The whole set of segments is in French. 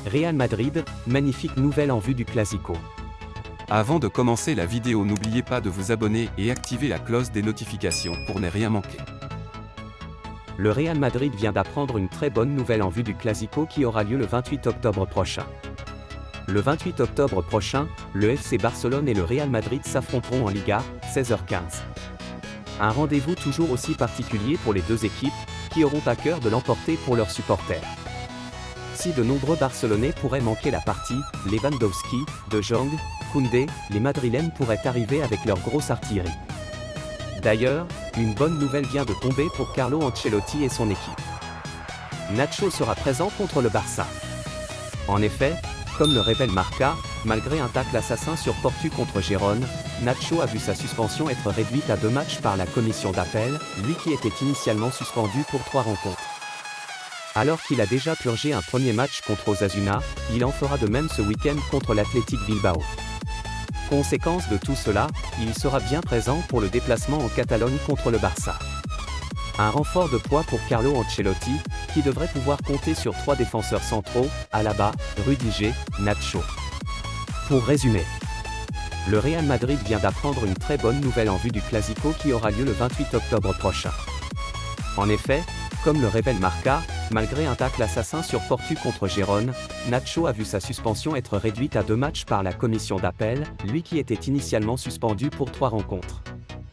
Real Madrid, magnifique nouvelle en vue du Clasico. Avant de commencer la vidéo, n'oubliez pas de vous abonner et activer la cloche des notifications pour ne rien manquer. Le Real Madrid vient d'apprendre une très bonne nouvelle en vue du Clasico qui aura lieu le 28 octobre prochain. Le 28 octobre prochain, le FC Barcelone et le Real Madrid s'affronteront en Liga, 16h15. Un rendez-vous toujours aussi particulier pour les deux équipes, qui auront à cœur de l'emporter pour leurs supporters. Si de nombreux Barcelonais pourraient manquer la partie, Lewandowski, De Jong, Koundé, les Madrilènes pourraient arriver avec leur grosse artillerie. D'ailleurs, une bonne nouvelle vient de tomber pour Carlo Ancelotti et son équipe. Nacho sera présent contre le Barça. En effet, comme le révèle Marca, malgré un tacle assassin sur Portu contre Gérone, Nacho a vu sa suspension être réduite à 2 matchs par la commission d'appel, lui qui était initialement suspendu pour 3 rencontres. Alors qu'il a déjà purgé un premier match contre Osasuna, il en fera de même ce week-end contre l'Athletic Bilbao. Conséquence de tout cela, il sera bien présent pour le déplacement en Catalogne contre le Barça. Un renfort de poids pour Carlo Ancelotti, qui devrait pouvoir compter sur 3 défenseurs centraux, Alaba, Rudiger, Nacho. Pour résumer, le Real Madrid vient d'apprendre une très bonne nouvelle en vue du Clasico qui aura lieu le 28 octobre prochain. En effet, comme le révèle Marca, malgré un tacle assassin sur Portu contre Gérone, Nacho a vu sa suspension être réduite à 2 matchs par la commission d'appel, lui qui était initialement suspendu pour 3 rencontres.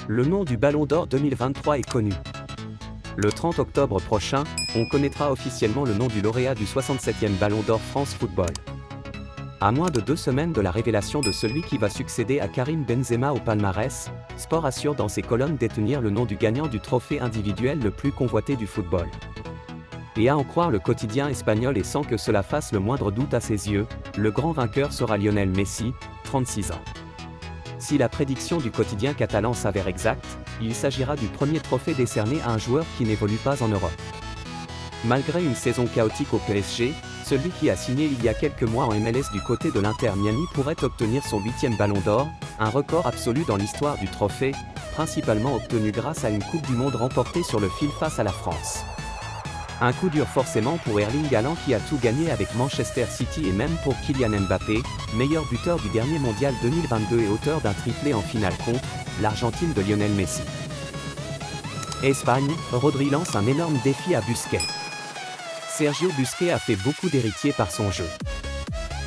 Le nom du Ballon d'Or 2023 est connu. Le 30 octobre prochain, on connaîtra officiellement le nom du lauréat du 67e Ballon d'Or France Football. À moins de 2 semaines de la révélation de celui qui va succéder à Karim Benzema au palmarès, Sport assure dans ses colonnes détenir le nom du gagnant du trophée individuel le plus convoité du football. Et à en croire le quotidien espagnol et sans que cela fasse le moindre doute à ses yeux, le grand vainqueur sera Lionel Messi, 36 ans. Si la prédiction du quotidien catalan s'avère exacte, il s'agira du premier trophée décerné à un joueur qui n'évolue pas en Europe. Malgré une saison chaotique au PSG, celui qui a signé il y a quelques mois en MLS du côté de l'Inter Miami pourrait obtenir son 8e Ballon d'Or, un record absolu dans l'histoire du trophée, principalement obtenu grâce à une Coupe du Monde remportée sur le fil face à la France. Un coup dur forcément pour Erling Haaland qui a tout gagné avec Manchester City et même pour Kylian Mbappé, meilleur buteur du dernier mondial 2022 et auteur d'un triplé en finale contre l'Argentine de Lionel Messi. Espagne, Rodri lance un énorme défi à Busquets. Sergio Busquets a fait beaucoup d'héritiers par son jeu.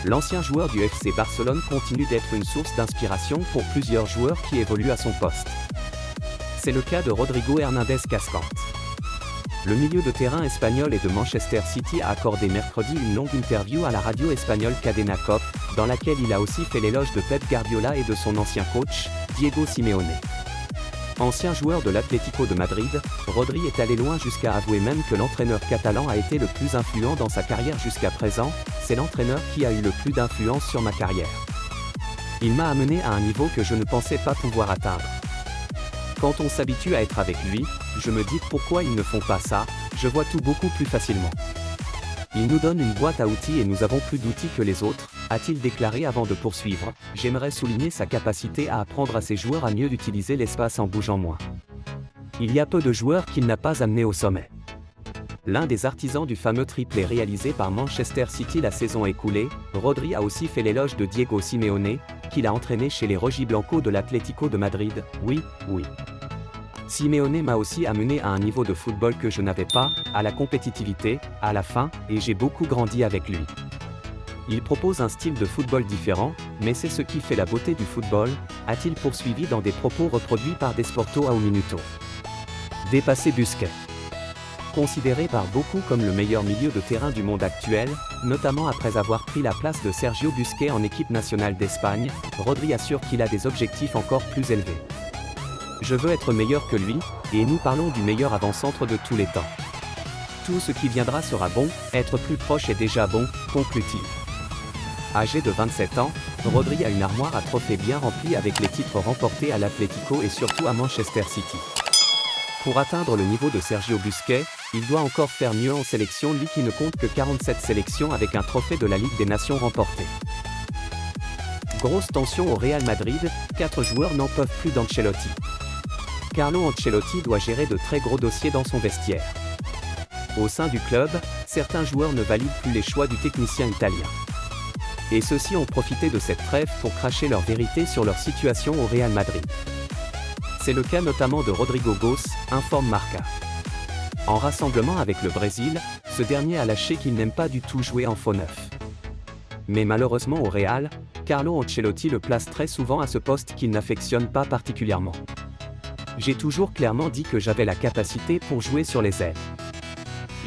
L'ancien joueur du FC Barcelone continue d'être une source d'inspiration pour plusieurs joueurs qui évoluent à son poste. C'est le cas de Rodrigo Hernandez Cascante. Le milieu de terrain espagnol et de Manchester City a accordé mercredi une longue interview à la radio espagnole Cadena Cop, dans laquelle il a aussi fait l'éloge de Pep Guardiola et de son ancien coach, Diego Simeone. Ancien joueur de l'Atlético de Madrid, Rodri est allé loin jusqu'à avouer même que l'entraîneur catalan a été le plus influent dans sa carrière jusqu'à présent, c'est l'entraîneur qui a eu le plus d'influence sur ma carrière. Il m'a amené à un niveau que je ne pensais pas pouvoir atteindre. Quand on s'habitue à être avec lui, je me dis pourquoi ils ne font pas ça, je vois tout beaucoup plus facilement. Il nous donne une boîte à outils et nous avons plus d'outils que les autres, a-t-il déclaré avant de poursuivre. J'aimerais souligner sa capacité à apprendre à ses joueurs à mieux utiliser l'espace en bougeant moins. Il y a peu de joueurs qu'il n'a pas amenés au sommet. L'un des artisans du fameux triplé réalisé par Manchester City la saison écoulée, Rodri a aussi fait l'éloge de Diego Simeone, qu'il a entraîné chez les Rojiblancos de l'Atlético de Madrid. Oui. Simeone m'a aussi amené à un niveau de football que je n'avais pas, à la compétitivité, à la fin, et j'ai beaucoup grandi avec lui. Il propose un style de football différent, mais c'est ce qui fait la beauté du football, a-t-il poursuivi dans des propos reproduits par Desporto ao Minuto. Dépasser Busquets. Considéré par beaucoup comme le meilleur milieu de terrain du monde actuel, notamment après avoir pris la place de Sergio Busquets en équipe nationale d'Espagne, Rodri assure qu'il a des objectifs encore plus élevés. Je veux être meilleur que lui, et nous parlons du meilleur avant-centre de tous les temps. Tout ce qui viendra sera bon, être plus proche est déjà bon, conclut-il. Âgé de 27 ans, Rodri a une armoire à trophées bien remplie avec les titres remportés à l'Atlético et surtout à Manchester City. Pour atteindre le niveau de Sergio Busquets, il doit encore faire mieux en sélection, lui qui ne compte que 47 sélections avec un trophée de la Ligue des Nations remporté. Grosse tension au Real Madrid, 4 joueurs n'en peuvent plus d'Ancelotti. Carlo Ancelotti doit gérer de très gros dossiers dans son vestiaire. Au sein du club, certains joueurs ne valident plus les choix du technicien italien. Et ceux-ci ont profité de cette trêve pour cracher leur vérité sur leur situation au Real Madrid. C'est le cas notamment de Rodrigo Goes, informe Marca. En rassemblement avec le Brésil, ce dernier a lâché qu'il n'aime pas du tout jouer en faux neuf. Mais malheureusement au Real, Carlo Ancelotti le place très souvent à ce poste qu'il n'affectionne pas particulièrement. J'ai toujours clairement dit que j'avais la capacité pour jouer sur les ailes.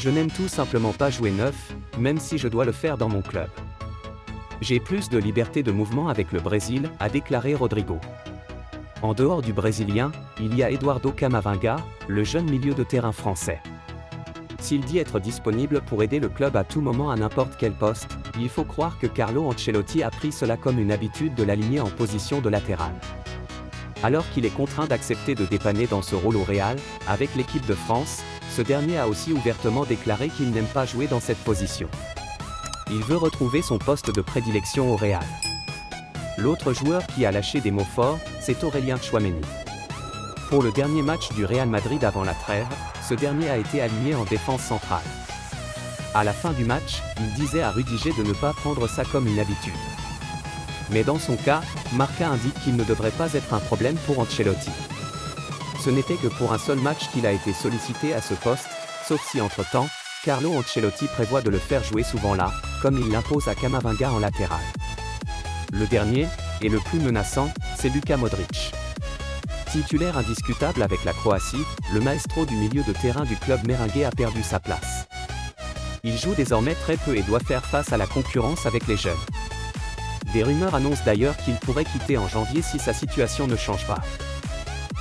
Je n'aime tout simplement pas jouer neuf, même si je dois le faire dans mon club. J'ai plus de liberté de mouvement avec le Brésil, a déclaré Rodrigo. En dehors du Brésilien, il y a Eduardo Camavinga, le jeune milieu de terrain français. S'il dit être disponible pour aider le club à tout moment à n'importe quel poste, il faut croire que Carlo Ancelotti a pris cela comme une habitude de l'aligner en position de latéral. Alors qu'il est contraint d'accepter de dépanner dans ce rôle au Real, avec l'équipe de France, ce dernier a aussi ouvertement déclaré qu'il n'aime pas jouer dans cette position. Il veut retrouver son poste de prédilection au Real. L'autre joueur qui a lâché des mots forts, c'est Aurélien Tchouaméni. Pour le dernier match du Real Madrid avant la trêve, ce dernier a été aligné en défense centrale. À la fin du match, il disait à Rudiger de ne pas prendre ça comme une habitude. Mais dans son cas, Marca indique qu'il ne devrait pas être un problème pour Ancelotti. Ce n'était que pour un seul match qu'il a été sollicité à ce poste, sauf si entre-temps, Carlo Ancelotti prévoit de le faire jouer souvent là, comme il l'impose à Camavinga en latéral. Le dernier, et le plus menaçant, c'est Luka Modric. Titulaire indiscutable avec la Croatie, le maestro du milieu de terrain du club merengue a perdu sa place. Il joue désormais très peu et doit faire face à la concurrence avec les jeunes. Des rumeurs annoncent d'ailleurs qu'il pourrait quitter en janvier si sa situation ne change pas.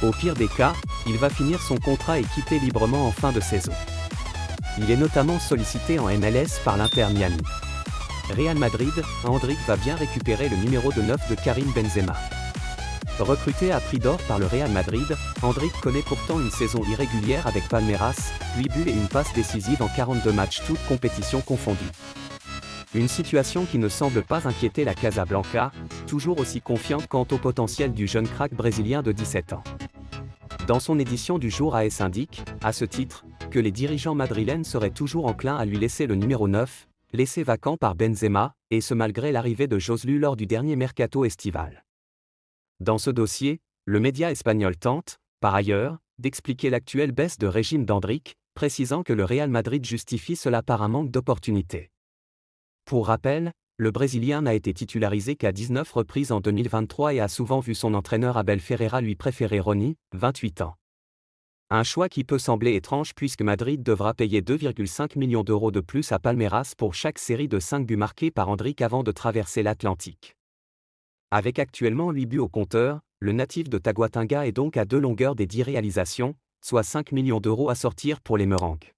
Au pire des cas, il va finir son contrat et quitter librement en fin de saison. Il est notamment sollicité en MLS par l'Inter Miami. Real Madrid, Endrick va bien récupérer le numéro de 9 de Karim Benzema. Recruté à prix d'or par le Real Madrid, Endrick connaît pourtant une saison irrégulière avec Palmeiras, 8 buts et une passe décisive en 42 matchs toutes compétitions confondues. Une situation qui ne semble pas inquiéter la Casablanca, toujours aussi confiante quant au potentiel du jeune crack brésilien de 17 ans. Dans son édition du jour, AS indique, à ce titre, que les dirigeants madrilènes seraient toujours enclins à lui laisser le numéro 9, laissé vacant par Benzema, et ce malgré l'arrivée de Joselu lors du dernier mercato estival. Dans ce dossier, le média espagnol tente, par ailleurs, d'expliquer l'actuelle baisse de régime d'Endrick, précisant que le Real Madrid justifie cela par un manque d'opportunités. Pour rappel, le Brésilien n'a été titularisé qu'à 19 reprises en 2023 et a souvent vu son entraîneur Abel Ferreira lui préférer Rony, 28 ans. Un choix qui peut sembler étrange puisque Madrid devra payer 2,5 millions d'euros de plus à Palmeiras pour chaque série de 5 buts marqués par Endrick avant de traverser l'Atlantique. Avec actuellement 8 buts au compteur, le natif de Taguatinga est donc à 2 longueurs des 10 réalisations, soit 5 millions d'euros à sortir pour les Merengues.